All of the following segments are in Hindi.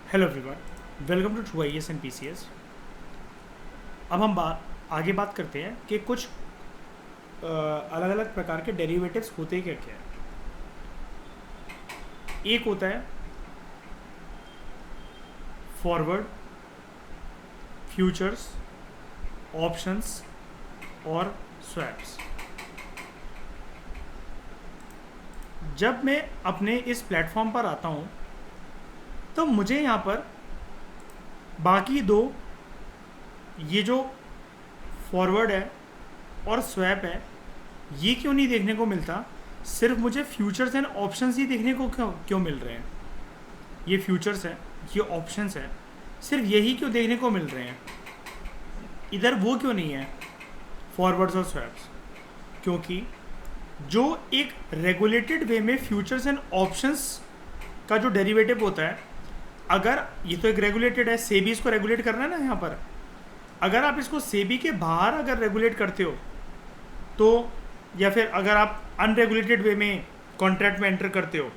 Hello everyone, welcome to true I S and P C S. अब हम आगे बात करते हैं कि कुछ अलग अलग प्रकार के डेरिवेटिव्स होते क्या क्या है। एक होता है फॉरवर्ड, फ्यूचर्स, ऑप्शंस और स्वैप्स। जब मैं अपने इस प्लेटफॉर्म पर आता हूँ तो मुझे यहाँ पर बाकी दो, ये जो फॉरवर्ड है और स्वैप है, ये क्यों नहीं देखने को मिलता। सिर्फ मुझे फ्यूचर्स एंड ऑप्शंस ही देखने को क्यों क्यों मिल रहे हैं। ये फ्यूचर्स है, ये ऑप्शंस है, सिर्फ यही क्यों देखने को मिल रहे हैं। इधर वो क्यों नहीं है, फॉरवर्ड्स और स्वैप्स। क्योंकि जो एक रेगुलेटेड वे में फ्यूचर्स एंड ऑप्शंस का जो डेरिवेटिव होता है, अगर ये तो एक रेगुलेटेड है, सेबी इसको रेगुलेट करना है ना यहाँ पर। अगर आप इसको सेबी के बाहर अगर रेगुलेट करते हो तो, या फिर अगर आप अनरेगुलेटेड वे में कॉन्ट्रैक्ट में एंटर करते हो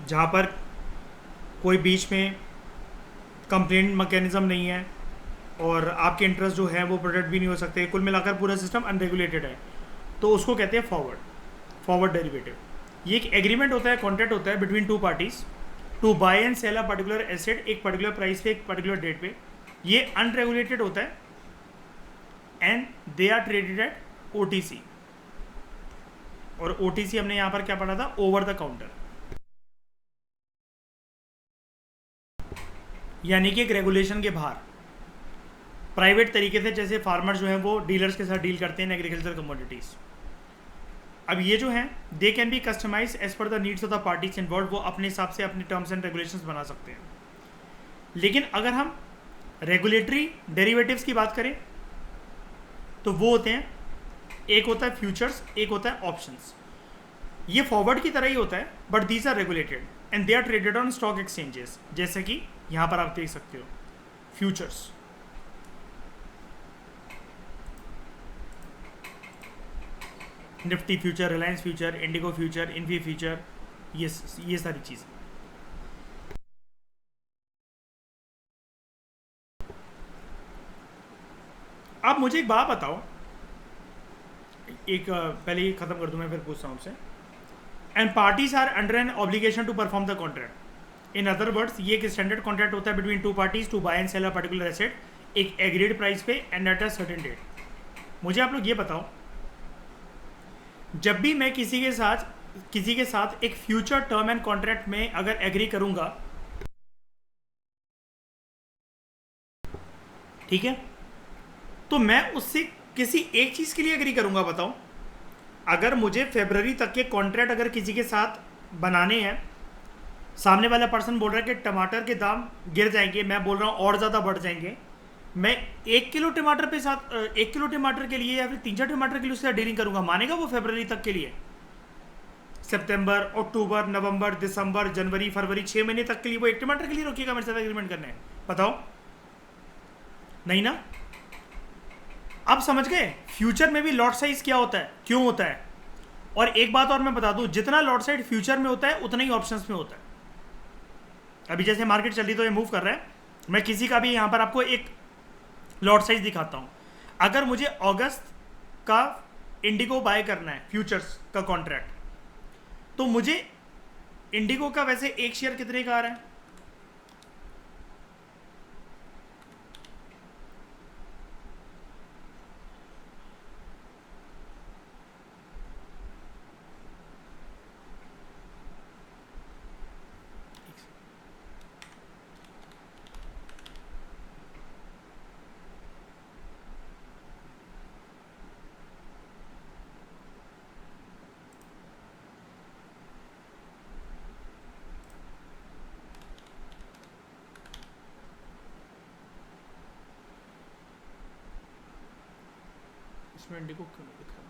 जहाँ पर कोई बीच में कंप्लेंट मैकेनिज्म नहीं है और आपके इंटरेस्ट जो है वो प्रोटेक्ट भी नहीं हो सकते, कुल मिलाकर पूरा सिस्टम अनरेगुलेटेड है, तो उसको कहते हैं फॉरवर्ड डेरिवेटिव। ये एक एग्रीमेंट होता है, कॉन्ट्रैक्ट होता है between two parties to buy and sell a particular asset एक पर्टिकुलर प्राइस पे एक पर्टिकुलर डेट पे। ये अनरेगुलेटेड होता है and they are traded at OTC. और ओटीसी हमने यहां पर क्या पढ़ा था, ओवर द काउंटर, यानी कि एक रेगुलेशन के बाहर प्राइवेट तरीके से, जैसे फार्मर जो हैं वो डीलर्स के साथ डील करते हैं एग्रीकल्चर कमोडिटीज़। अब ये जो हैं they can be customised as per the needs of the parties involve, वो अपने हिसाब से अपने टर्म्स एंड रेगुलेशंस बना सकते हैं। लेकिन अगर हम रेगुलेटरी डेरिवेटिव्स की बात करें तो वो होते हैं, एक होता है फ्यूचर्स, एक होता है ऑप्शंस। ये फॉरवर्ड की तरह ही होता है but these are regulated and they are traded on stock exchanges, जैसे कि यहाँ पर आप देख सकते हो futures. Nifty future, Reliance future, IndiGo future, Infy future, ये सारी चीज़ें। आप मुझे एक बात बताओ, एक पहले ये खत्म कर दूं मैं, फिर पूछता हूँ आपसे। And parties are under an obligation to perform the contract. In other words, ये एक स्टैंडर्ड कॉन्ट्रैक्ट होता है between two parties to buy and sell a particular asset एक एग्रीड प्राइस पे and at a certain date. मुझे आप लोग ये बताओ, जब भी मैं किसी के साथ एक फ्यूचर टर्म एंड कॉन्ट्रैक्ट में अगर एग्री करूंगा, ठीक है, तो मैं उससे किसी एक चीज़ के लिए एग्री करूंगा। बताओ, अगर मुझे फरवरी तक के कॉन्ट्रैक्ट अगर किसी के साथ बनाने हैं, सामने वाला पर्सन बोल रहा है कि टमाटर के दाम गिर जाएंगे, मैं बोल रहा हूँ और ज़्यादा बढ़ जाएंगे, मैं 1 किलो टमाटर पे साथ 1 किलो टमाटर के लिए या फिर 3-4 टमाटर के लिए उसके साथ डीलिंग करूंगा, मानेगा वो फरवरी तक के लिए? सितंबर, अक्टूबर, नवंबर, दिसंबर, जनवरी, फरवरी, 6 महीने तक के लिए वो एक टमाटर के लिए रोकेगा मेरे साथ एग्रीमेंट करने? बताओ, नहीं ना। अब समझ गए फ्यूचर में भी लॉट साइज क्या होता है, क्यों होता है। और एक बात और मैं बता दूं, जितना लॉट साइज फ्यूचर में होता है उतना ही ऑप्शंस में होता है। अभी जैसे मार्केट चल रही तो ये मूव कर रहा है, मैं किसी का भी यहां पर आपको एक लॉट साइज दिखाता हूं। अगर मुझे अगस्त का इंडिगो बाय करना है फ्यूचर्स का कॉन्ट्रैक्ट, तो मुझे इंडिगो का वैसे एक शेयर कितने का आ रहा है? इसमें इंडिगो क्यों नहीं दिख रहा?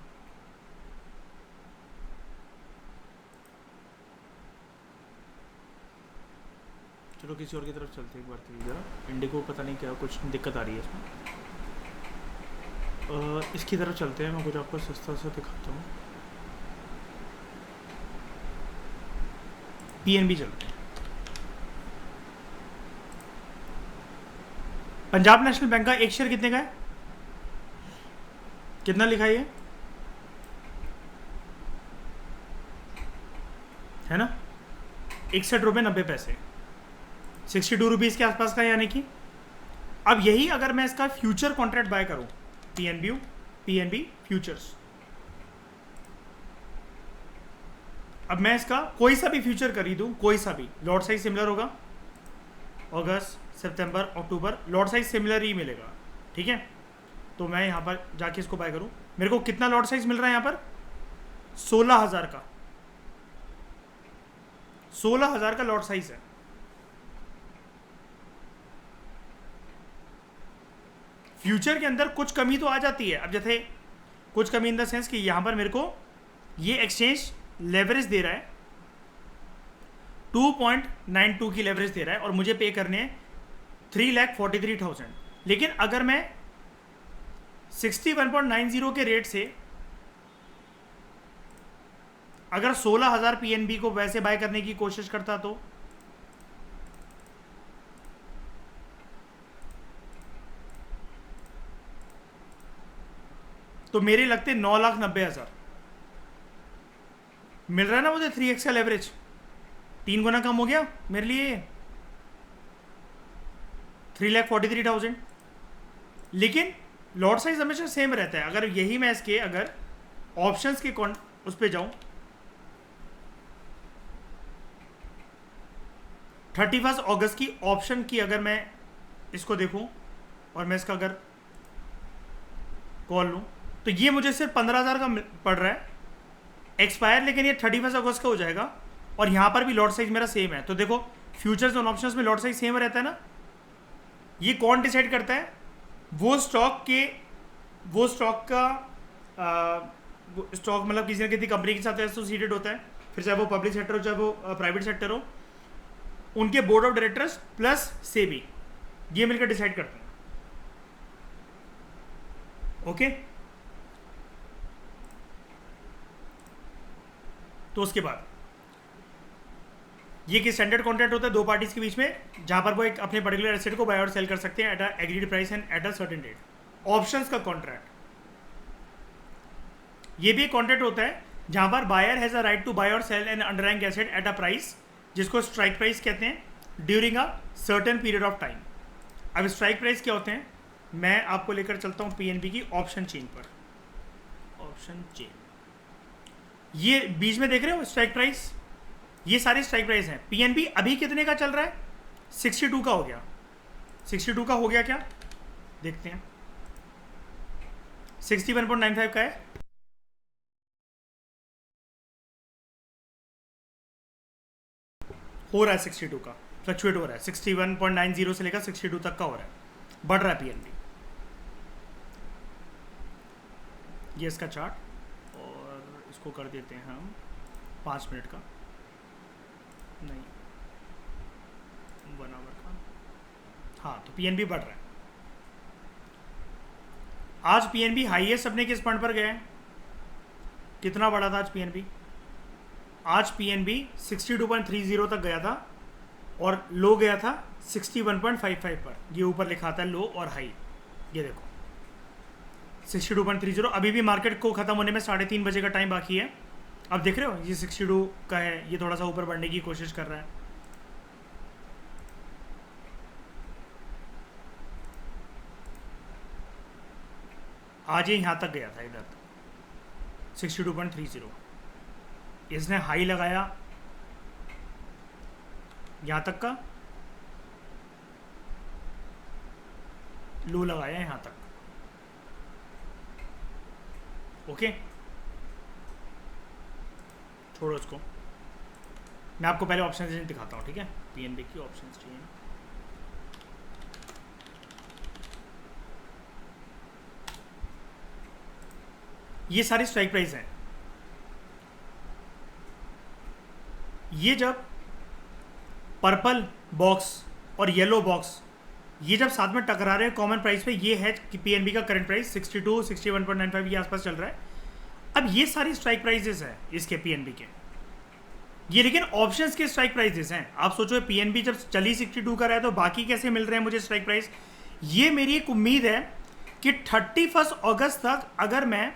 चलो किसी और की तरफ चलते हैं एक बार फिर जरा। इंडिगो पता नहीं क्या कुछ दिक्कत आ रही है इसमें। इसकी तरफ चलते हैं, मैं कुछ आपको सस्ता सा दिखाता हूँ। पीएनबी चलते हैं। पंजाब नेशनल बैंक का एक शेयर कितने का कितना लिखा है ना, 61 रुपये 90 पैसे, 62 रुपीज़ के आसपास का। यानी कि अब यही अगर मैं इसका फ्यूचर कॉन्ट्रैक्ट बाय करूं, पीएनबी फ्यूचर्स, अब मैं इसका कोई सा भी फ्यूचर खरीदूं, कोई सा भी, लॉट साइज सिमिलर होगा, अगस्त सितंबर अक्टूबर लॉट साइज सिमिलर ही मिलेगा, ठीक है। तो मैं यहाँ पर जाके इसको बाय करूं, मेरे को कितना लॉट साइज मिल रहा है यहाँ पर, 16,000 का, 16,000 का लॉट साइज है। फ्यूचर के अंदर कुछ कमी तो आ जाती है। अब जैसे कुछ कमी इन द सेंस कि यहां पर मेरे को ये एक्सचेंज लेवरेज दे रहा है, 2.92 की लेवरेज दे रहा है और मुझे पे करने हैं 3,43,000। लेकिन अगर मैं 61.90 के रेट से अगर 16,000 पीएनबी को वैसे बाय करने की कोशिश करता तो मेरे लगते 9,90,000 मिल रहा है ना मुझे, 3x का लेवरेज, 3 गुना कम हो गया मेरे लिए, 3,43,000। लेकिन लॉट साइज हमेशा सेम रहता है। अगर यही मैं इसके अगर ऑप्शंस के उस पर जाऊं, 31 अगस्त की ऑप्शन की अगर मैं इसको देखूं और मैं इसका अगर कॉल लूं तो ये मुझे सिर्फ 15,000 का पड़ रहा है एक्सपायर, लेकिन ये 31 अगस्त का हो जाएगा और यहाँ पर भी लॉट साइज मेरा सेम है। तो देखो फ्यूचर्स और ऑप्शंस में लॉट साइज सेम रहता है ना। ये कौन डिसाइड करता है, वो स्टॉक का स्टॉक मतलब किसी न किसी कंपनी के साथ एसोसिएटेड होता है, फिर चाहे वो पब्लिक सेक्टर हो चाहे वो प्राइवेट सेक्टर हो, उनके board of directors plus SEBI ये मिलकर डिसाइड करते हैं। ओके, तो उसके बाद ये कि स्टैंडर्ड कॉन्ट्रैक्ट होता है दो पार्टीज के बीच में, जहां पर वो एक अपने पर्टिकुलर एसेट को बाय और सेल कर सकते हैं at a agreed price and at a certain date. Options का कॉन्ट्रैक्ट, ये भी एक कॉन्ट्रैक्ट होता है जहां पर buyer has a right to buy और sell an underlying asset at a price, जिसको स्ट्राइक प्राइस कहते हैं, during a certain period of time. अब स्ट्राइक प्राइस क्या होते हैं, मैं आपको लेकर चलता हूं पीएनबी की ऑप्शन चेन पर। ऑप्शन चेन, ये बीच में देख रहे हो स्ट्राइक प्राइस, ये सारे स्ट्राइक प्राइस हैं। पीएनबी अभी कितने का चल रहा है, 62 का हो गया, 62 का हो गया क्या देखते हैं, 61.95 का है, हो रहा है 62 का, फ्लक्चुएट हो रहा है, 61.90 से लेकर 62 तक का हो रहा है, बढ़ रहा है पीएनबी। ये इसका चार्ट, और इसको कर देते हैं हम 5 मिनट का, नहीं 1 आवर का। हाँ, तो पीएनबी बढ़ रहा है। आज पीएनबी हाईएस्ट अपने किस पॉइंट पर गया है, कितना बढ़ा था आज पीएनबी, आज पीएनबी 62.30 तक गया था और लो गया था 61.55 पर। ये ऊपर लिखा था लो और हाई, ये देखो 62.30। अभी भी मार्केट को ख़त्म होने में 3:30 बजे का टाइम बाकी है। अब देख रहे हो ये 62 का है, ये थोड़ा सा ऊपर बढ़ने की कोशिश कर रहा है। आज ये यहाँ तक गया था, इधर 62.30, इसने हाई लगाया यहाँ तक का, लो लगाया यहाँ तक। ओके, छोड़ो उसको, मैं आपको पहले ऑप्शन चेन दिखाता हूँ, ठीक है। पीएनबी की ऑप्शन चेन, ये सारी स्ट्राइक प्राइस हैं। ये जब पर्पल बॉक्स और येलो बॉक्स ये जब साथ में टकरा रहे हैं कॉमन प्राइस पे, ये है कि पीएनबी का करंट प्राइस 62, 61.95 ये आसपास चल रहा है। अब ये सारी स्ट्राइक प्राइसेस हैं इसके पीएनबी के, ये लेकिन ऑप्शंस के स्ट्राइक प्राइसेस हैं। आप सोचो पीएनबी जब चली 62 का रहा है तो बाकी कैसे मिल रहे हैं मुझे स्ट्राइक प्राइस, ये मेरी एक उम्मीद है कि 31 अगस्त तक अगर मैं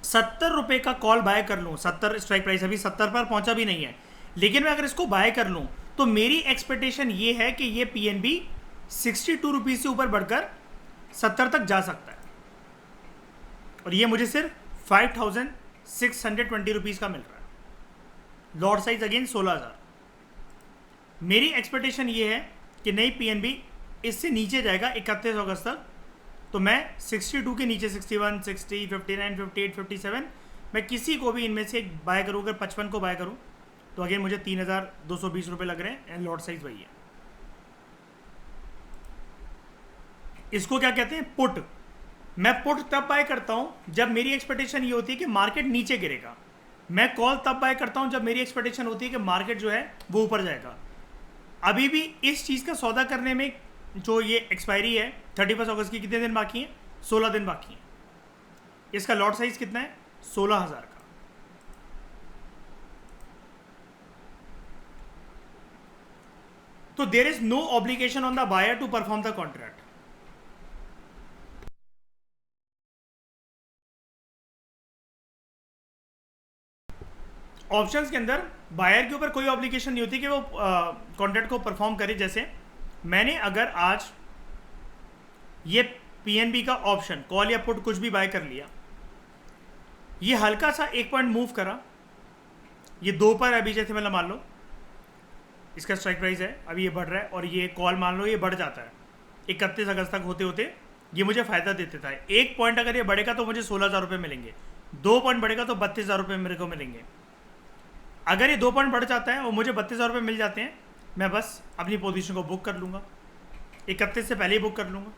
70 रुपये का कॉल बाय कर लूँ, 70 स्ट्राइक प्राइस अभी 70 पर पहुंचा भी नहीं है, लेकिन मैं अगर इसको बाय कर लूँ तो मेरी एक्सपेक्टेशन ये है कि ये पीएनबी 62 रुपीज़ से ऊपर बढ़कर 70 तक जा सकता है, और ये मुझे सिर्फ 5620 रुपीज़ का मिल रहा है। Lot size again 16,000। मेरी एक्सपेक्टेशन ये है कि नई पीएनबी इससे नीचे जाएगा 31 अगस्त तक, तो मैं 62 के नीचे 61, 60, 59, 58, 57 मैं किसी को भी इनमें से बाय करूँ, अगर 55 को बाय करूँ तो अगेन मुझे 3,220 रुपये लग रहे हैं, एंड लॉट साइज वही है। इसको क्या कहते हैं? पुट। मैं पुट तब बाय करता हूं जब मेरी एक्सपेक्टेशन ये होती है कि मार्केट नीचे गिरेगा। मैं कॉल तब बाय करता हूं जब मेरी एक्सपेक्टेशन होती है कि मार्केट जो है वो ऊपर जाएगा। अभी भी इस चीज़ का सौदा करने में जो ये एक्सपायरी है 31 अगस्त की, कितने दिन बाकी हैं? 16 दिन बाकी हैं। इसका लॉट साइज कितना है? 16,000 का। तो there is no obligation on the buyer to perform the contract. Options के अंदर बायर के ऊपर कोई ऑब्लिगेशन नहीं होती कि वो कॉन्ट्रैक्ट को परफॉर्म करे। जैसे मैंने अगर आज ये पीएनबी का ऑप्शन कॉल या पुट कुछ भी बाय कर लिया, ये हल्का सा 1 पॉइंट मूव करा, ये 2 पर अभी जैसे मतलब मान लो इसका स्ट्राइक प्राइस है, अभी ये बढ़ रहा है, और ये कॉल मान लो ये बढ़ जाता है 31 अगस्त तक होते होते, ये मुझे फायदा देते था। 1 पॉइंट अगर ये बढ़ेगा तो मुझे 16,000 रुपये मिलेंगे, 2 पॉइंट बढ़ेगा तो 32,000 रुपये मेरे को मिलेंगे। अगर ये 2 पॉइंट बढ़ जाता है और मुझे 32,000 रुपये मिल जाते हैं, मैं बस अपनी पोजीशन को बुक कर लूँगा, 31 से पहले ही बुक कर लूँगा।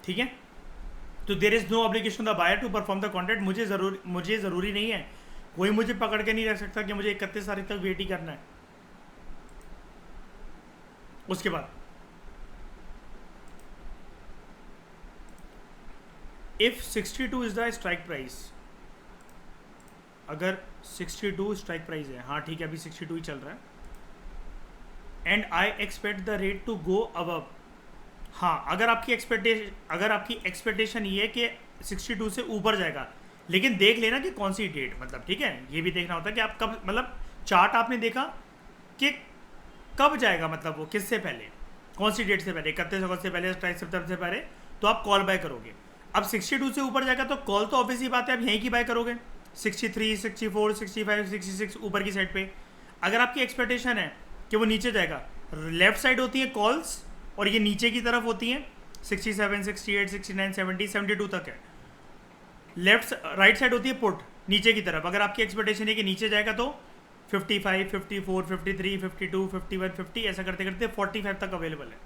ठीक है, तो there is no obligation the buyer to perform the contract. मुझे ज़रूरी नहीं है, कोई मुझे पकड़ के नहीं रख सकता कि मुझे 31 तारीख तक वेट ही करना है। उसके बाद if 62 is the strike price, अगर 62 स्ट्राइक प्राइस है, हाँ ठीक है अभी 62 ही चल रहा है, and I expect the rate to go above. हाँ, अगर आपकी एक्सपेक्टेशन ये है कि 62 से ऊपर जाएगा, लेकिन देख लेना कि कौन सी डेट, मतलब ठीक है, ये भी देखना होता है कि आप कब, मतलब चार्ट आपने देखा कि कब जाएगा, मतलब वो किससे पहले, कौन सी डेट से पहले, 31 अगस्त से पहले, 27 सितंबर से पहले, तो आप कॉल बाय करोगे। अब 62 से ऊपर जाएगा तो कॉल तो ऑब्वियसली बात है आप यहीं की बाय करोगे, 63, 64, 65, 66 ऊपर की साइड पे। अगर आपकी एक्सपेक्टेशन है कि वो नीचे जाएगा, लेफ्ट साइड होती है कॉल्स और ये नीचे की तरफ होती हैं 67, 68, 69, 70, 72 तक है। राइट साइड होती है पुट, नीचे की तरफ। अगर आपकी एक्सपेक्टेशन है कि नीचे जाएगा तो 55, 54, 53, 52, 51, 50 ऐसा करते करते 45 तक अवेलेबल है।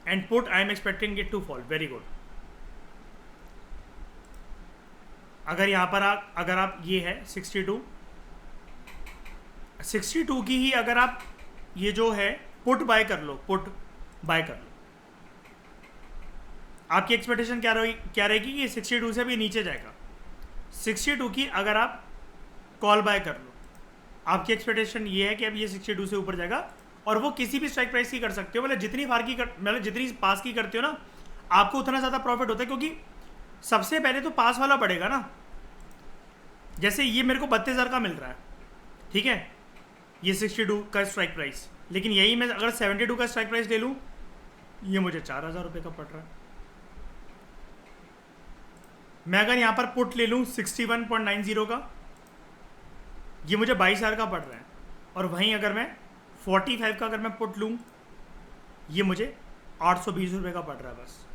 And put I am expecting it to fall, very good. अगर यहाँ पर अगर आप ये है 62 की ही अगर आप ये जो है पुट बाय कर लो, पुट बाय कर लो, आपकी एक्सपेक्टेशन क्या रहेगी कि 62 से भी नीचे जाएगा। 62 की अगर आप कॉल बाय कर लो, आपकी एक्सपेक्टेशन ये है कि अब ये 62 से ऊपर जाएगा, और वो किसी भी स्ट्राइक प्राइस की कर सकते हो, मतलब जितनी बार की मतलब जितनी पास की करते हो ना, आपको उतना ज़्यादा प्रॉफिट होता है, क्योंकि सबसे पहले तो पास वाला बढ़ेगा ना। जैसे ये मेरे को 32,000 का मिल रहा है, ठीक है, ये 62 का स्ट्राइक प्राइस, लेकिन यही मैं अगर 72 का स्ट्राइक प्राइस ले लूँ, ये मुझे 4,000 रुपये का पड़ रहा है। मैं अगर यहाँ पर पुट ले लूँ 61.90 का, ये मुझे 22,000 का पड़ रहा है, और वहीं अगर मैं 45 का अगर मैं पुट लूँ, ये मुझे 820 रुपये का पड़ रहा है बस।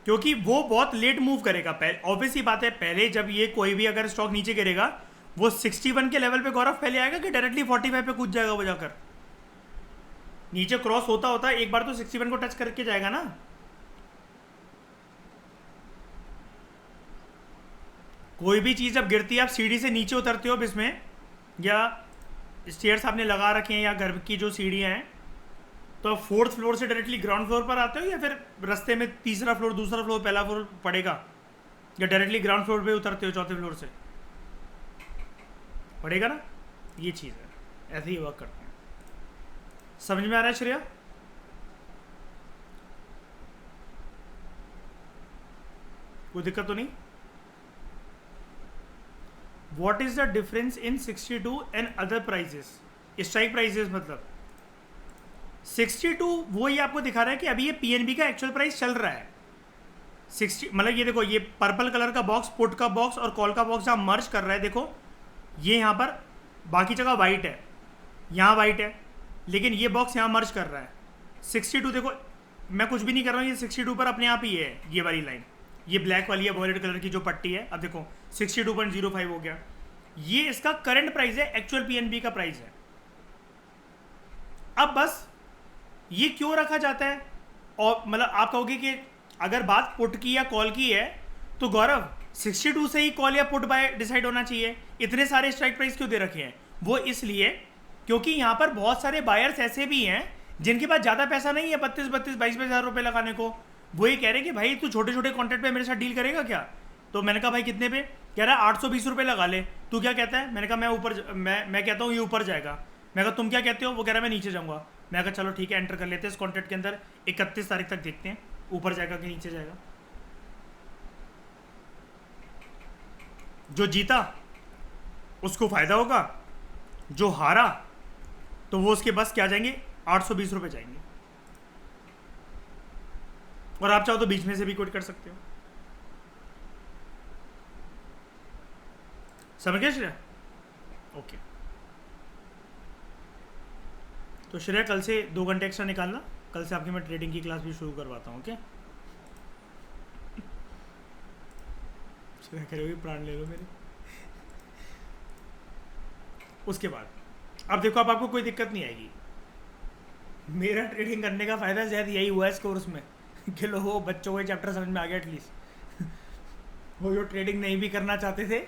क्योंकि वो बहुत लेट मूव करेगा। ऑब्वियसली बात है, पहले जब ये कोई भी अगर स्टॉक नीचे गिरेगा, वो 61 के लेवल पे गौरव पहले आएगा कि डायरेक्टली 45 पे कूद जाएगा वो जाकर। नीचे क्रॉस होता होता एक बार तो 61 को टच करके जाएगा ना। कोई भी चीज़ जब गिरती है, आप सीढ़ी से नीचे उतरते हो इसमें, या स्टेयर्स आपने लगा रखे हैं या घर की जो सीढ़ियाँ हैं, तो आप फोर्थ फ्लोर से डायरेक्टली ग्राउंड फ्लोर पर आते हो, या फिर रास्ते में तीसरा फ्लोर, दूसरा फ्लोर, पहला फ्लोर पड़ेगा, या डायरेक्टली ग्राउंड फ्लोर पे उतरते हो चौथे फ्लोर से? पड़ेगा ना। ये चीज़ है, ऐसे ही वर्क करते हैं। समझ में आ रहा है श्रेया? कोई दिक्कत तो नहीं? What is the difference in 62 and other prices? Strike prices मतलब 62 वो ये आपको दिखा रहा है कि अभी ये पीएनबी का एक्चुअल प्राइस चल रहा है 60, मतलब ये देखो, ये पर्पल कलर का बॉक्स, पुट का बॉक्स और कॉल का बॉक्स जहाँ मर्ज कर रहा है, देखो ये यहाँ पर बाकी जगह वाइट है, यहाँ वाइट है, लेकिन ये बॉक्स यहाँ मर्ज कर रहा है 62। देखो मैं कुछ भी नहीं कर रहा हूँ, ये 62 पर अपने आप ही है, ये वाली लाइन, ये ब्लैक वाली है वॉलेट कलर की जो पट्टी है। अब देखो 62.05 हो गया, ये इसका करंट प्राइस है, एक्चुअल पीएनबी का प्राइस है। अब बस ये क्यों रखा जाता है? और मतलब आप कहोगे कि अगर बात पुट की या कॉल की है तो गौरव 62 से ही कॉल या पुट बाय डिसाइड होना चाहिए, इतने सारे स्ट्राइक प्राइस क्यों दे रखे हैं? वो इसलिए क्योंकि यहाँ पर बहुत सारे बायर्स ऐसे भी हैं जिनके पास ज़्यादा पैसा नहीं है 22 हज़ार रुपये लगाने को। वो ये कह रहे हैं कि भाई तू छोटे छोटे कॉन्ट्रैक्ट पे मेरे साथ डील करेगा क्या? तो मैंने कहा भाई कितने पे? कह रहा है 820 रुपये लगा ले, तू क्या कहता है? मैंने कहा मैं कहता हूँ ये ऊपर जाएगा। मैं कहा तुम क्या कहते हो? वो कह रहा है मैं नीचे जाऊँगा। मैं कहा चलो ठीक है, एंटर कर लेते हैं इस कॉन्ट्रैक्ट के अंदर, 31 तारीख तक देखते हैं ऊपर जाएगा कि नीचे जाएगा। जो जीता उसको फायदा होगा, जो हारा तो वो उसके बस क्या जाएंगे, 820 रुपये जाएंगे। और आप चाहो तो बीच में से भी क्विट कर सकते हो। समझ गए श्रेया? ओके, तो श्रेया कल से 2 घंटे एक्स्ट्रा निकालना, कल से आपकी मैं ट्रेडिंग की क्लास भी शुरू करवाता हूँ। ओके, श्रेया कह रही होगी प्राण ले लो मेरे। उसके बाद अब देखो, अब आपको कोई दिक्कत नहीं आएगी। मेरा ट्रेडिंग करने का फ़ायदा शायद यही हुआ है इस कोर्स में कि लोगों बच्चों को चैप्टर समझ में आ गया एटलीस्ट। वो जो ट्रेडिंग नहीं भी करना चाहते थे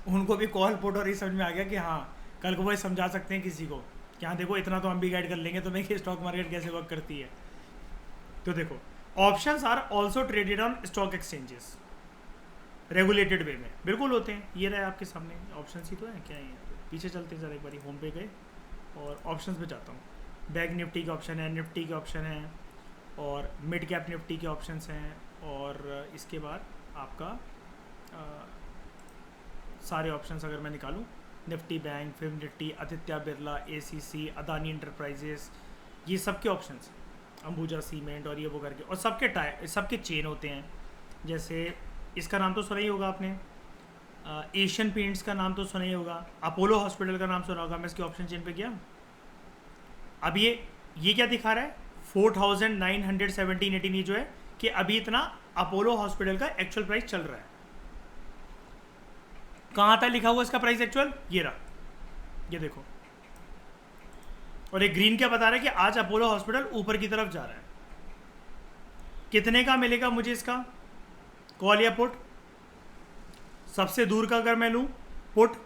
उनको भी कॉल पुट और ये समझ में आ गया कि हाँ कल को वो समझा सकते हैं किसी को कि हाँ देखो इतना तो हम भी गाइड कर लेंगे तुम्हें कि स्टॉक मार्केट कैसे वर्क करती है। तो देखो, options are also traded on stock exchanges regulated way में, बिल्कुल होते हैं। ये रहे आपके सामने ऑप्शन ही तो है क्या है। पीछे चलते हैं जरा, एक बार होम पे गए और ऑप्शंस पे जाता हूँ। बैंक निफ्टी के ऑप्शन है, निफ्टी के ऑप्शन है, और मिड कैप निफ्टी के ऑप्शंस हैं, और इसके बाद आपका सारे ऑप्शंस अगर मैं निकालूं, Nifty bank, film Nifty, Aditya Birla, ACC, Adani enterprises, ये सब के ऑप्शंस, अंबुजा सीमेंट और ये वो करके, और सबके चेन होते हैं। जैसे इसका नाम तो सुना ही होगा आपने, एशियन पेंट्स का नाम तो सुना ही होगा, अपोलो हॉस्पिटल का नाम सुना होगा। मैं इसके ऑप्शन चेन पे गया, अब ये क्या दिखा रहा है 4917 ये जो है कि अभी इतना अपोलो हॉस्पिटल का एक्चुअल प्राइस चल रहा है। कहाँ था लिखा हुआ इसका प्राइस एक्चुअल? ये रहा, ये देखो। और एक ग्रीन क्या बता रहा है कि आज अपोलो हॉस्पिटल ऊपर की तरफ जा रहा है। कितने का मिलेगा मुझे इसका कॉल या पुट? सबसे दूर का अगर मैं लूँ पुट,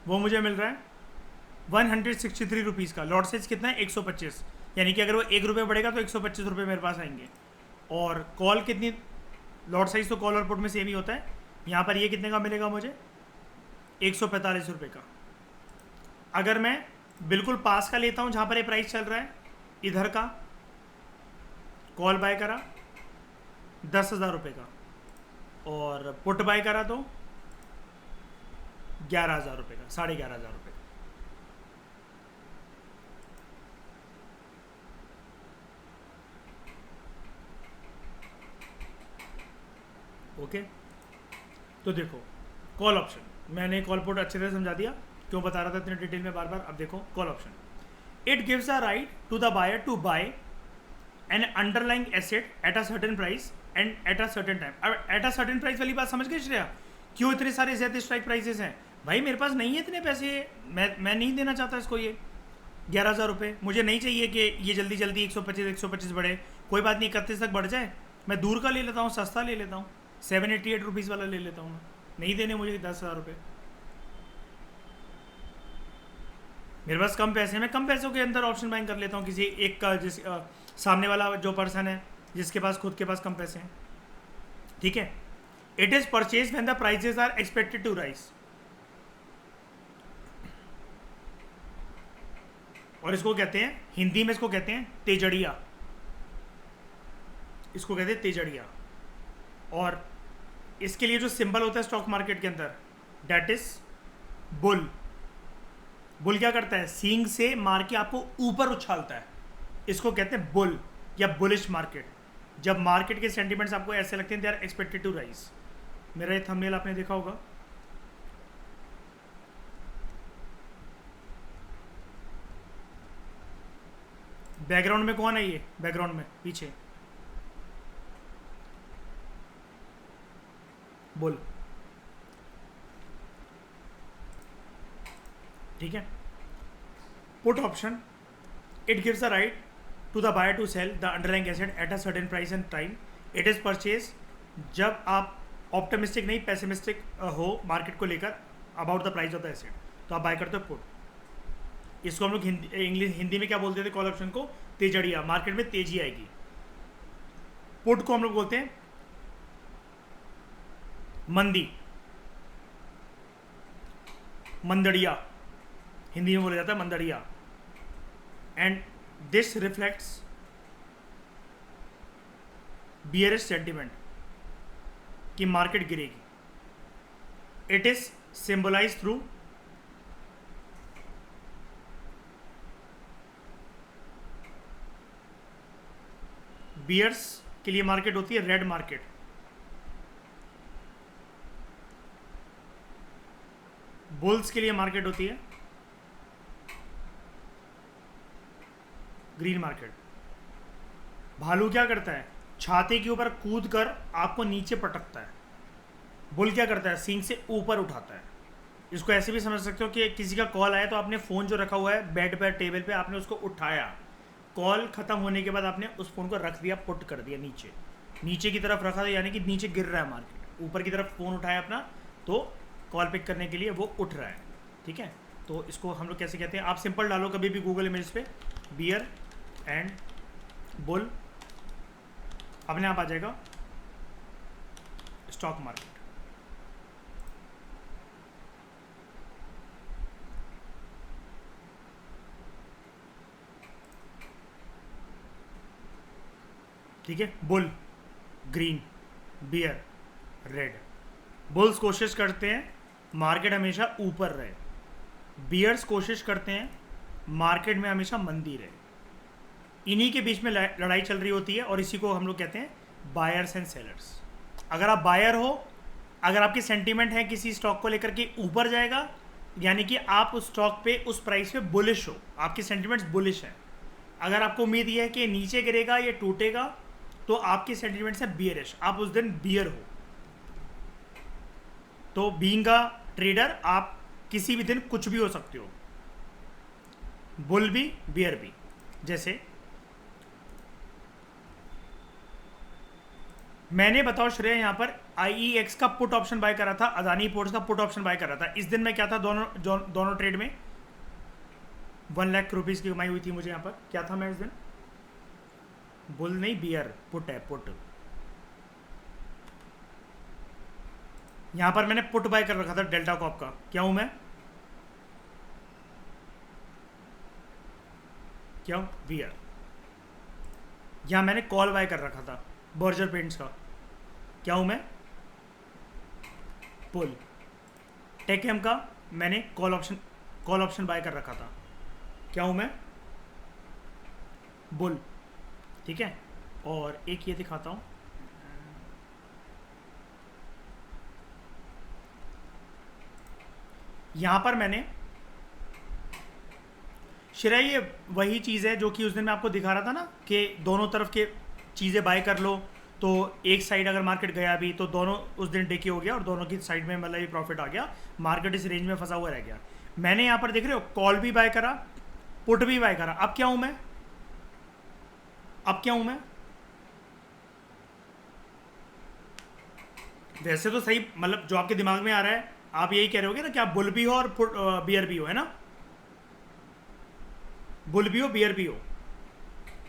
वो मुझे मिल रहा है 163 रुपीज़ का। लॉट साइज कितना है? 125, यानी कि अगर वो 1 रुपये बढ़ेगा तो 125 रुपये मेरे पास आएंगे। और कॉल कितनी? लॉट साइज तो कॉल और पुट में सेम ही होता है। यहाँ पर ये कितने का मिलेगा मुझे? 145 रुपये का। अगर मैं बिल्कुल पास का लेता हूँ जहाँ पर ये प्राइस चल रहा है, इधर का कॉल बाय करा 10,000 रुपये का, और पुट बाय करा तो 11,000 रुपये का, 11,500 रुपये का। ओके, तो देखो कॉल ऑप्शन, मैंने कॉल पुट अच्छे से समझा दिया, क्यों बता रहा था इतने डिटेल में बार बार। अब देखो call option, it gives a right to the buyer to buy an underlying asset at a certain price and at a certain time. अब एट अ सर्टेन प्राइस वाली बात समझ गए श्रेया? क्यों इतने सारे ज़्यादा स्ट्राइक प्राइसेस हैं? भाई मेरे पास नहीं है इतने पैसे, मैं नहीं देना चाहता इसको ये 11,000 रुपये। मुझे नहीं चाहिए कि ये जल्दी जल्दी 125 बढ़े। कोई बात नहीं, 31 तक बढ़ जाए, मैं दूर का ले लेता हूँ, सस्ता ले लेता हूँ, 788 रुपीज़ वाला ले लेता हूँ मैं। नहीं देने मुझे 10,000 रुपये, मेरे पास कम पैसे हैं, मैं कम पैसों के अंदर ऑप्शन बाइंग कर लेता हूँ किसी एक का, जिस सामने वाला जो पर्सन है जिसके पास खुद के पास कम पैसे हैं, ठीक है। It is purchase when the prices are expected to rise, और इसको कहते हैं हिंदी में, इसको कहते हैं तेजड़िया, इसको कहते हैं तेजड़िया। और इसके लिए जो सिंबल होता है स्टॉक मार्केट के अंदर, डेट इज बुल। बुल क्या करता है, सींग से मार के आपको ऊपर उछालता है, इसको कहते हैं बुल या बुलिश मार्केट। जब मार्केट के सेंटिमेंट्स आपको ऐसे लगते हैं they are expected to rise. मेरा ये थंबनेल आपने देखा होगा, बैकग्राउंड में कौन है ये, बैकग्राउंड में पीछे बुल, ठीक है। Put option, it gives the right to the buyer to sell the underlying asset at a certain price and time. It is purchase जब आप ऑप्टिमिस्टिक नहीं पेसिमिस्टिक हो मार्केट को लेकर about the price of the asset, तो आप बाय करते हो पुट। इसको हम लोग हिंदी में क्या बोलते थे, कॉल ऑप्शन को तेजड़िया, मार्केट में तेजी आएगी। पुट को हम लोग बोलते हैं मंदी, मंदड़िया, हिंदी में बोला जाता है मंदड़िया। And this reflects bearish sentiment कि मार्केट गिरेगी। It is symbolise through bears के लिए मार्केट होती है रेड मार्केट, बुल्स के लिए मार्केट होती है ग्रीन मार्केट। भालू क्या करता है, छाते के ऊपर कूद कर आपको नीचे पटकता है। बुल क्या करता है, सींग से ऊपर उठाता है। इसको ऐसे भी समझ सकते हो कि किसी का कॉल आया तो आपने फ़ोन जो रखा हुआ है बेड पर टेबल पे, आपने उसको उठाया, कॉल ख़त्म होने के बाद आपने उस फ़ोन को रख दिया, पुट कर दिया नीचे, नीचे की तरफ रखा था, यानी कि नीचे गिर रहा है मार्केट, ऊपर की तरफ फ़ोन उठाया अपना, तो कॉल पिक करने के लिए वो उठ रहा है, ठीक है। तो इसको हम लोग कैसे कहते हैं, आप सिंपल डालो कभी भी गूगल इमेज पे बियर एंड बुल, अपने आप आ जाएगा स्टॉक मार्केट। ठीक है, bull green, bear red. Bulls कोशिश करते हैं मार्केट हमेशा ऊपर रहे, बियर्स कोशिश करते हैं मार्केट में हमेशा मंदी रहे। इन्हीं के बीच में लड़ाई चल रही होती है, और इसी को हम लोग कहते हैं बायर्स एंड सेलर्स। अगर आप बायर हो, अगर आपकी सेंटीमेंट है किसी स्टॉक को लेकर के ऊपर जाएगा, यानी कि आप उस स्टॉक पे उस प्राइस पे बुलिश हो, आपकी सेंटीमेंट्स बुलिश है। अगर आपको उम्मीद यह है कि नीचे गिरेगा या टूटेगा, तो आपकी सेंटीमेंट्स है बियरिश, आप उस दिन बियर हो। तो बीइंग अ ट्रेडर आप किसी भी दिन कुछ भी हो सकते हो, बुल भी बियर भी। जैसे मैंने, बताओ श्रेय, यहाँ पर IEX का पुट ऑप्शन बाय करा था, अदानी पोर्ट्स का पुट ऑप्शन बाय करा था। इस दिन में क्या था, दोनों ट्रेड में 1 लाख रुपीज़ की कमाई हुई थी मुझे। यहाँ पर क्या था मैं इस दिन, बुल नहीं बियर, पुट है, पुट। यहाँ पर मैंने पुट बाय कर रखा था डेल्टा कॉप का, क्या हूँ मैं, क्या हूँ, बियर। यहाँ मैंने कॉल बाय कर रखा था बर्जर पेंट्स का, क्या हूँ मैं, पुल। टेकएम का मैंने कॉल ऑप्शन बाय कर रखा था, क्या हूँ मैं, बुल, ठीक है। और एक ये दिखाता हूँ, यहाँ पर मैंने, श्रेय ये वही चीज़ है जो कि उस दिन मैं आपको दिखा रहा था ना, कि दोनों तरफ के चीज़ें बाय कर लो, तो एक साइड अगर मार्केट गया भी तो दोनों उस दिन टेकी हो गया, और दोनों की साइड में मतलब ये प्रॉफिट आ गया, मार्केट इस रेंज में फंसा हुआ रह गया। मैंने यहाँ पर देख रहे हो कॉल भी बाय करा, पुट भी बाय करा। अब क्या हूँ मैं, अब क्या हूँ मैं, वैसे तो सही, मतलब जो आपके दिमाग में आ रहा है आप यही कह रहे होगे ना कि आप बुल भी हो और बियर भी हो, है ना? बुल भी हो, बियर भी हो।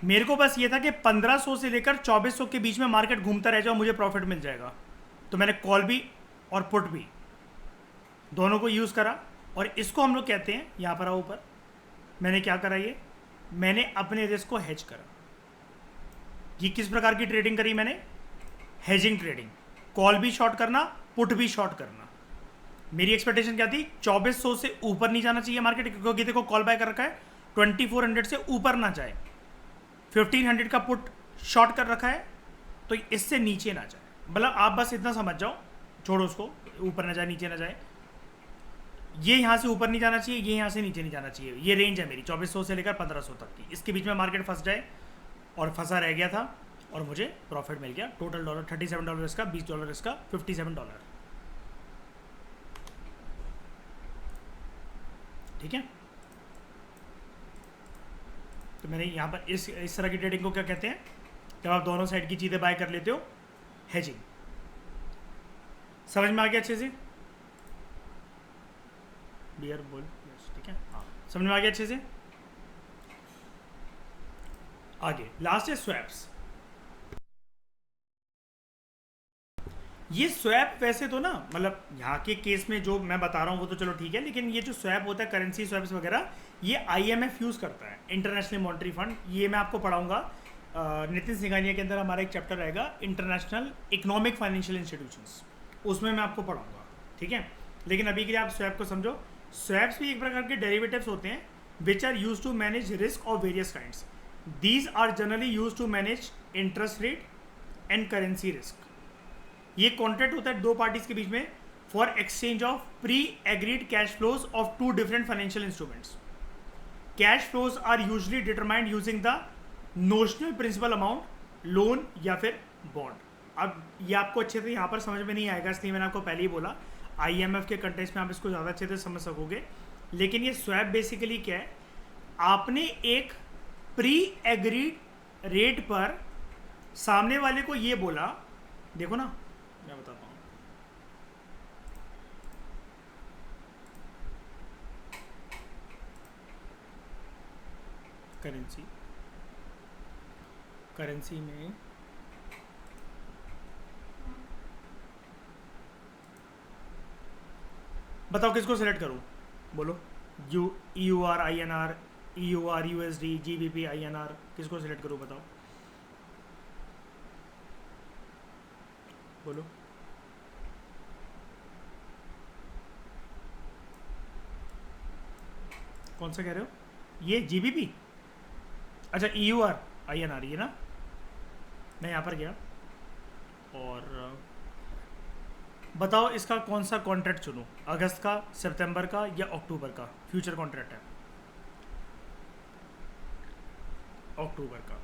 मेरे को बस ये था कि 1500 से लेकर 2400 के बीच में मार्केट घूमता रह जाओ, मुझे प्रॉफिट मिल जाएगा। तो मैंने कॉल भी और पुट भी दोनों को यूज़ करा, और इसको हम लोग कहते हैं, यहाँ पर आओ ऊपर, मैंने क्या करा, ये मैंने अपने रिस्क को हेज करा। ये किस प्रकार की ट्रेडिंग करी मैंने? Hedging trading. कॉल भी शॉर्ट करना, पुट भी शॉर्ट करना। मेरी एक्सपेक्टेशन क्या थी? 2400 से ऊपर नहीं जाना चाहिए मार्केट, क्योंकि देखो कॉल बाय कर रखा है, 2400 से ऊपर ना जाए। 1500 का पुट शॉर्ट कर रखा है, तो इससे नीचे ना जाए। मतलब आप बस इतना समझ जाओ, छोड़ो उसको, ऊपर ना जाए नीचे ना जाए। ये यहाँ से ऊपर नहीं जाना चाहिए, ये यहाँ से नीचे नहीं जाना चाहिए। ये रेंज है मेरी 2400 से लेकर 1500 तक की। इसके बीच में मार्केट फंस जाए, और फंसा रह गया था, और मुझे प्रॉफिट मिल गया। टोटल डॉलर $37 इसका, $20 इसका, $57। ठीक है। तो मैंने यहाँ पर इस तरह की ट्रेडिंग को क्या कहते हैं? जब आप दोनों साइड की चीज़ें बाय कर लेते हो, हेजिंग। समझ में आ गया अच्छे से? बियर बोल, ठीक है, हाँ, समझ में आ गया अच्छे से? आगे लास्ट है स्वैप्स। ये स्वैप वैसे तो ना, मतलब यहाँ के केस में जो मैं बता रहा हूँ वो तो चलो ठीक है, लेकिन ये जो स्वैप होता है, करेंसी स्वैप्स वगैरह, ये IMF यूज़ करता है, इंटरनेशनल मॉनेटरी फंड। ये मैं आपको पढ़ाऊंगा नितिन सिंघानिया के अंदर। हमारा एक चैप्टर रहेगा इंटरनेशनल इकोनॉमिक फाइनेंशियल इंस्टीट्यूशंस, उसमें मैं आपको पढ़ाऊंगा, ठीक है। लेकिन अभी के लिए आप स्वैप को समझो। स्वैप्स भी एक प्रकार के डेरिवेटिव्स होते हैं which are use to manage risk of various kinds. These are generally use to manage interest rate and currency risk. ये कॉन्ट्रैक्ट होता है दो पार्टीज के बीच में for exchange of pre agreed cash flows of two different financial instruments. Cash flows are usually determined using the notional principal amount, loan या फिर बॉन्ड। अब ये आपको अच्छे से यहाँ पर समझ में नहीं आएगा, इसलिए मैंने आपको पहले ही बोला IMF के कंटेक्स्ट में आप इसको ज़्यादा अच्छे से समझ सकोगे। लेकिन ये स्वैप बेसिकली क्या है? आपने एक प्री एग्रीड रेट पर सामने वाले को ये बोला, देखो ना मैं बताता हूँ, करेंसी में बताओ किसको सिलेक्ट करूँ, बोलो। EUR INR, EUR USD, GBP INR, किसको सिलेक्ट करूँ बताओ, बोलो। कौन सा कह रहे हो? ये GBP? अच्छा, EUR INR, ये ना। मैं यहाँ पर गया और बताओ इसका कौन सा कॉन्ट्रैक्ट चुनूँ, अगस्त का, सितंबर का या अक्टूबर का? फ्यूचर कॉन्ट्रैक्ट है, अक्टूबर का।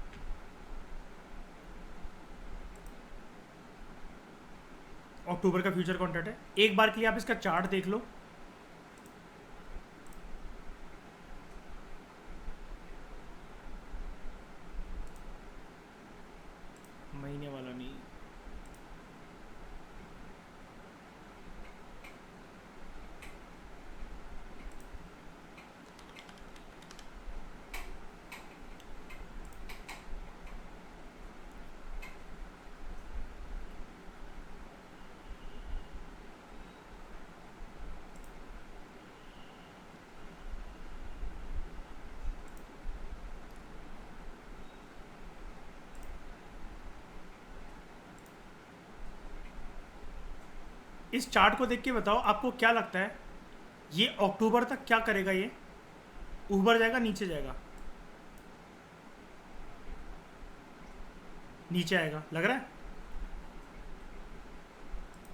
अक्टूबर का फ्यूचर कॉन्ट्रैक्ट है। एक बार के लिए आप इसका चार्ट देख लो। महीने वाला नहीं, इस चार्ट को देख के बताओ आपको क्या लगता है, ये अक्टूबर तक क्या करेगा? ये ऊपर जाएगा, नीचे जाएगा? नीचे आएगा लग रहा है,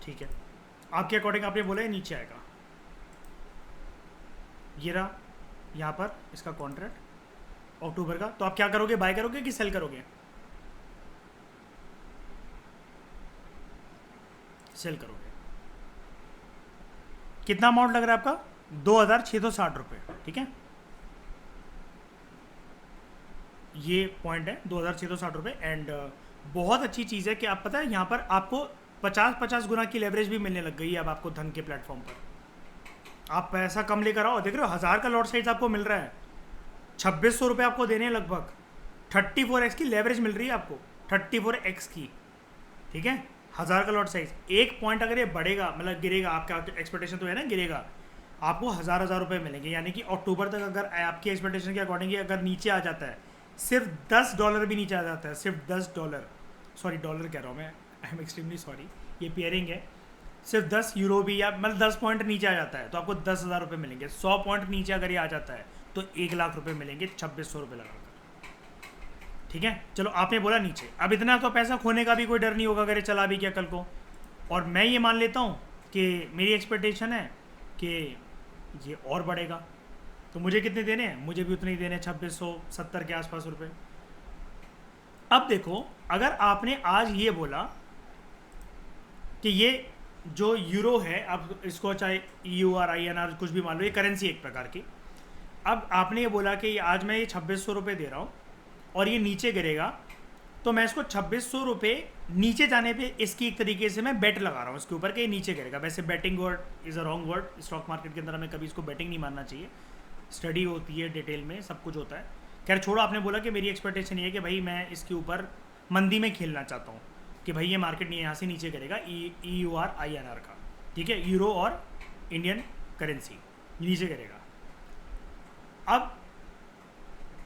ठीक है। आपके अकॉर्डिंग आपने बोला है नीचे आएगा। ये रहा यहाँ पर इसका कॉन्ट्रैक्ट अक्टूबर का। तो आप क्या करोगे, बाय करोगे कि सेल करोगे? सेल करोगे। कितना अमाउंट लग रहा है आपका? 2660 रुपये, ठीक है। ये पॉइंट है 2660 रुपये। एंड बहुत अच्छी चीज़ है कि आप, पता है यहाँ पर आपको 50-50 गुना की लेवरेज भी मिलने लग गई है अब आपको धन के प्लेटफॉर्म पर। आप पैसा कम लेकर आओ, देख रहे हो 1000 का लॉट साइज आपको मिल रहा है, 2600 रुपये आपको देने हैं लगभग, 34x की लेवरेज मिल रही है आपको, 34x की, ठीक है। 1000 का लॉट साइज, एक पॉइंट अगर ये बढ़ेगा मतलब गिरेगा, आपका एक्सपेक्टेशन तो है ना गिरेगा, आपको हज़ार रुपये मिलेंगे। यानी कि अक्टूबर तक अगर आपकी एक्सपेक्टेशन के अकॉर्डिंग अगर नीचे आ जाता है, सिर्फ $10 भी नीचे आ जाता है, सिर्फ $10, सॉरी डॉलर कह रहा हूँ मैं, आई एम एक्सट्रीमली सॉरी, ये पेयरिंग है, सिर्फ 10 यूरो भी या मतलब 10 पॉइंट नीचे आ जाता है तो आपको 10,000 रुपये मिलेंगे। 100 पॉइंट नीचे अगर ये आ जाता है तो 1,00,000 रुपये मिलेंगे 2600 रुपये लगाकर, ठीक है। चलो आपने बोला नीचे, अब इतना तो पैसा खोने का भी कोई डर नहीं होगा अगर ये चला भी क्या कल को। और मैं ये मान लेता हूँ कि मेरी एक्सपेक्टेशन है कि ये और बढ़ेगा, तो मुझे कितने देने हैं, मुझे भी उतने ही देने हैं, 2670 के आसपास रुपये। अब देखो, अगर आपने आज ये बोला कि ये जो यूरो है, आप इसको चाहे EUR INR कुछ भी मान लो, ये करेंसी एक प्रकार की। अब आपने ये बोला कि आज मैं ये 2600 रुपये दे रहा हूँ और ये नीचे गिरेगा, तो मैं इसको 2600 रुपये नीचे जाने पे इसकी एक तरीके से मैं बेट लगा रहा हूँ इसके ऊपर कि ये नीचे गिरेगा। वैसे betting word is a wrong word, stock market के अंदर हमें कभी इसको बेटिंग नहीं मानना चाहिए, स्टडी होती है डिटेल में, सब कुछ होता है। खैर छोड़ो, आपने बोला कि मेरी एक्सपेक्टेशन ये है कि भाई मैं इसके ऊपर मंदी में खेलना चाहता हूँ कि भाई ये मार्केट नहीं यहाँ से नीचे गिरेगा, EUR INR का, ठीक है, यूरो और इंडियन करेंसी नीचे गिरेगा। अब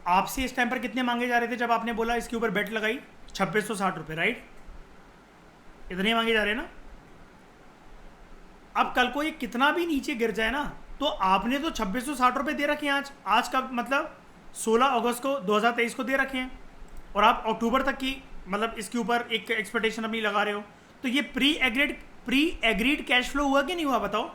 आपसे इस टाइम पर कितने मांगे जा रहे थे जब आपने बोला इसके ऊपर बेट लगाई, 2660 रुपये, राइट, इतने मांगे जा रहे हैं ना। अब कल को ये कितना भी नीचे गिर जाए ना, तो आपने तो 2660 रुपये दे रखे हैं आज का मतलब 16 अगस्त को 2023 को दे रखे हैं, और आप अक्टूबर तक की मतलब इसके ऊपर एक एक्सपेक्टेशन अपनी लगा रहे हो, तो ये प्री एग्रीड कैश फ्लो हुआ कि नहीं हुआ बताओ।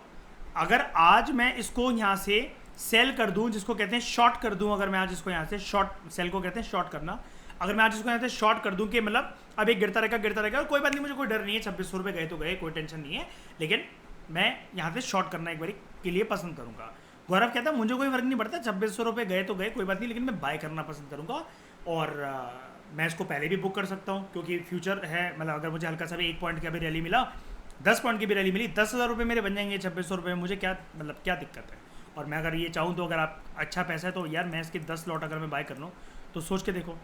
अगर आज मैं इसको यहाँ से सेल कर दूं, जिसको कहते हैं शॉर्ट कर दूं, अगर मैं आज इसको यहाँ से शॉर्ट, सेल को कहते हैं शॉर्ट करना, अगर मैं आज इसको यहाँ से शॉर्ट कर दूं कि मतलब अब एक गिरता रहेगा, और कोई बात नहीं, मुझे कोई डर नहीं है, 2600 रुपये गए तो गए, कोई टेंशन नहीं है, लेकिन मैं यहाँ से शॉर्ट करना एक बार के लिए पसंद करूँगा। गौरव कहता है मुझे कोई फर्क नहीं पड़ता, 2600 रुपये गए तो गए, कोई बात नहीं, लेकिन मैं बाय करना पसंद करूँगा, और मैं इसको पहले भी बुक कर सकता हूँ क्योंकि फ्यूचर है। मतलब अगर मुझे हल्का सा भी 1 पॉइंट का भी रैली मिला, 10 पॉइंट की भी रैली मिली, 10,000 रुपये मेरे बन जाएंगे 2600 रुपये, मुझे क्या मतलब क्या दिक्कत है। और मैं अगर ये चाहूँ तो अगर आप अच्छा पैसा है तो यार मैं इसके 10 लॉट अगर मैं बाय कर लूँ, तो सोच के देखो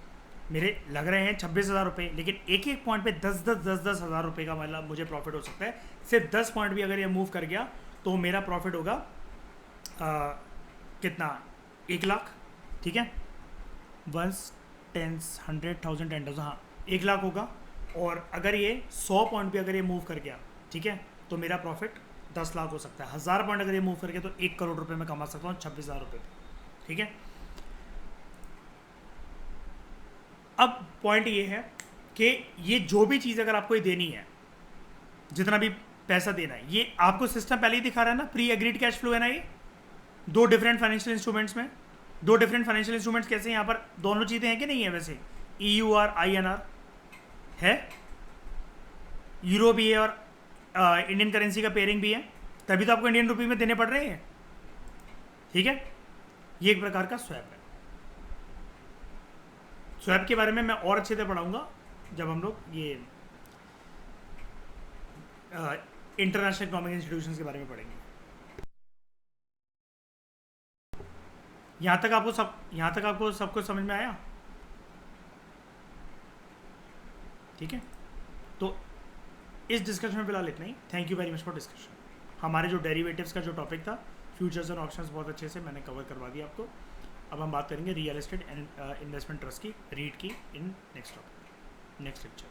मेरे लग रहे हैं 26,000 रुपये, लेकिन एक पॉइंट पे 10 हज़ार रुपये का मतलब मुझे प्रॉफिट हो सकता है। सिर्फ 10 पॉइंट भी अगर ये मूव कर गया तो मेरा प्रॉफिट होगा कितना, 1,00,000, ठीक है, 100,000 हाँ 1,00,000 होगा। और अगर ये 100 पॉइंट भी अगर ये मूव कर गया, ठीक है, तो मेरा प्रॉफिट 10 लाख हो सकता है। 1000 पॉइंट अगर ये मूव कर गया तो 1 करोड़ रुपए मैं कमा सकता हूँ 26,000 रुपये, ठीक है। अब पॉइंट ये है कि ये जो भी चीज़ अगर आपको ये देनी है, जितना भी पैसा देना है, ये आपको सिस्टम पहले ही दिखा रहा है ना, प्री एग्रीड कैश फ्लो है ना, ये 2 डिफरेंट फाइनेंशियल इंस्ट्रूमेंट्स में, 2 डिफरेंट फाइनेंशियल इंस्ट्रूमेंट्स कैसे यहाँ पर दोनों चीज़ें हैं कि नहीं है। वैसे EUR INR है, यूरो भी है, और इंडियन करेंसी का पेयरिंग भी है, तभी तो आपको इंडियन रुपी में देने पड़ रहे हैं, ठीक है। ये एक प्रकार का स्वैप है। स्वैप के बारे में मैं और अच्छे से पढ़ाऊंगा जब हम लोग ये इंटरनेशनल इकोनॉमिक इंस्टीट्यूशंस के बारे में पढ़ेंगे। यहाँ तक आपको सब कुछ समझ में आया, ठीक है। तो इस डिस्कशन में फिलहाल इतना ही। Thank you very much for discussion. हमारे जो डेरिवेटिव्स का जो टॉपिक था, फ्यूचर्स एंड ऑप्शंस, बहुत अच्छे से मैंने कवर करवा दिया आपको। अब हम बात करेंगे real estate and investment trust की, रीट की, इन नेक्स्ट लेक्चर।